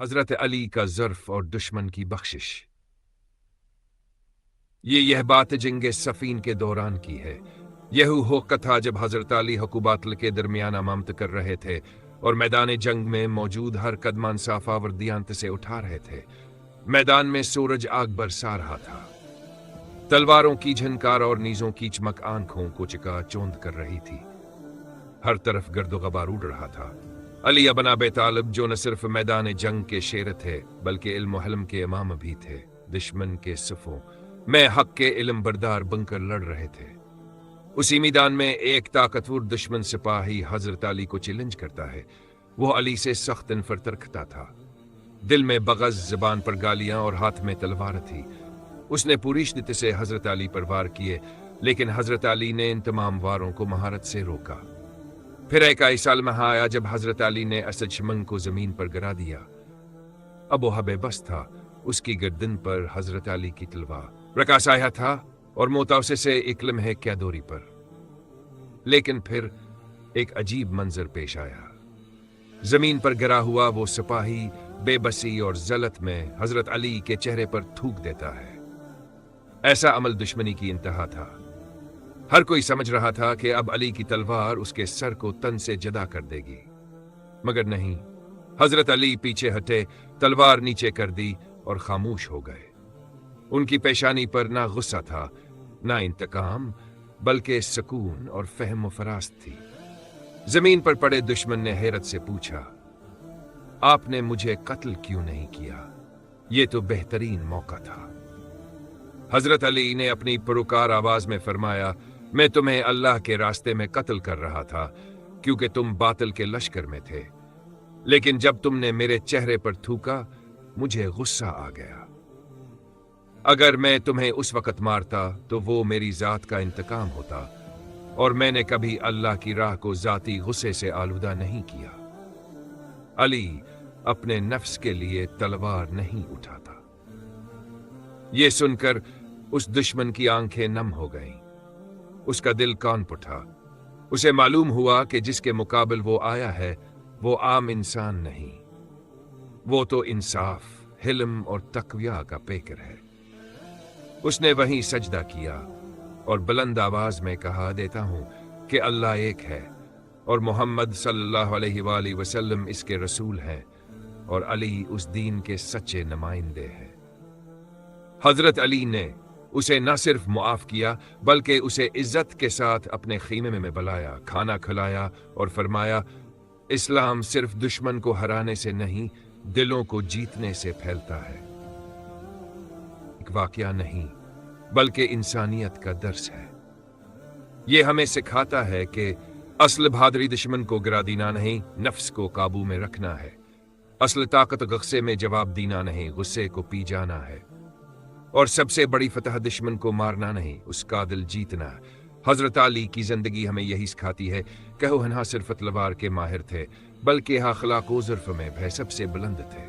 حضرت علی کا ظرف اور دشمن کی بخشش۔ یہ بات جنگ صفین کے دوران کی ہے۔ یہ ہوقع تھا جب حضرت علی حق و باطل کے درمیان امامت کر رہے تھے اور میدان جنگ میں موجود ہر قدمان صافہ وردیانت سے اٹھا رہے تھے۔ میدان میں سورج آگ برسا رہا تھا، تلواروں کی جھنکار اور نیزوں کی چمک آنکھوں کو چکا چوند کر رہی تھی۔ ہر طرف گرد و غبار اڑ رہا تھا۔ علی ابن ابی طالب جو نہ صرف میدان جنگ کے شیر تھے بلکہ علم و حلم کے امام بھی تھے، دشمن کے صفوں میں حق کے علم بردار بن کر لڑ رہے تھے۔ اسی میدان میں ایک طاقتور دشمن سپاہی حضرت علی کو چیلنج کرتا ہے۔ وہ علی سے سخت نفرت رکھتا تھا، دل میں بغض، زبان پر گالیاں اور ہاتھ میں تلوار تھی۔ اس نے پوری شدت سے حضرت علی پر وار کیے، لیکن حضرت علی نے ان تمام واروں کو مہارت سے روکا۔ پھر ایک ایسا لمحہ آیا جب حضرت علی نے اسد شمنگ کو زمین پر گرا دیا۔ اب وہ حب بس تھا، اس کی گردن پر حضرت علی کی تلوار رکا سایہ تھا اور موتا سے ایک لمحے کیا دوری پر۔ لیکن پھر ایک عجیب منظر پیش آیا۔ زمین پر گرا ہوا وہ سپاہی بے بسی اور ذلت میں حضرت علی کے چہرے پر تھوک دیتا ہے۔ ایسا عمل دشمنی کی انتہا تھا۔ ہر کوئی سمجھ رہا تھا کہ اب علی کی تلوار اس کے سر کو تن سے جدا کر دے گی، مگر نہیں۔ حضرت علی پیچھے ہٹے، تلوار نیچے کر دی اور خاموش ہو گئے۔ ان کی پیشانی پر نہ غصہ تھا، نہ انتقام، بلکہ سکون اور فہم و فراست تھی۔ زمین پر پڑے دشمن نے حیرت سے پوچھا، آپ نے مجھے قتل کیوں نہیں کیا؟ یہ تو بہترین موقع تھا۔ حضرت علی نے اپنی پرکار آواز میں فرمایا، میں تمہیں اللہ کے راستے میں قتل کر رہا تھا کیونکہ تم باطل کے لشکر میں تھے، لیکن جب تم نے میرے چہرے پر تھوکا مجھے غصہ آ گیا۔ اگر میں تمہیں اس وقت مارتا تو وہ میری ذات کا انتقام ہوتا، اور میں نے کبھی اللہ کی راہ کو ذاتی غصے سے آلودہ نہیں کیا۔ علی اپنے نفس کے لیے تلوار نہیں اٹھاتا۔ یہ سن کر اس دشمن کی آنکھیں نم ہو گئیں، اس کا دل کانپ اٹھا۔ اسے معلوم ہوا کہ جس کے مقابل وہ آیا ہے وہ عام انسان نہیں، وہ تو انصاف، حلم اور تقویٰ کا پیکر ہے۔ اس نے وہیں سجدہ کیا اور بلند آواز میں کہا دیتا ہوں کہ اللہ ایک ہے اور محمد صلی اللہ علیہ وآلہ وسلم اس کے رسول ہیں، اور علی اس دین کے سچے نمائندے ہیں۔ حضرت علی نے اسے نہ صرف معاف کیا بلکہ اسے عزت کے ساتھ اپنے خیمے میں بلایا، کھانا کھلایا اور فرمایا، اسلام صرف دشمن کو ہرانے سے نہیں، دلوں کو جیتنے سے پھیلتا ہے۔ ایک واقعہ نہیں بلکہ انسانیت کا درس ہے۔ یہ ہمیں سکھاتا ہے کہ اصل بہادری دشمن کو گرا دینا نہیں، نفس کو قابو میں رکھنا ہے۔ اصل طاقت غصے میں جواب دینا نہیں، غصے کو پی جانا ہے۔ اور سب سے بڑی فتح دشمن کو مارنا نہیں، اس کا دل جیتنا۔ حضرت علی کی زندگی ہمیں یہی سکھاتی ہے کہ وہ نہ صرف تلوار کے ماہر تھے بلکہ اخلاق و ظرف میں بھی سب سے بلند تھے۔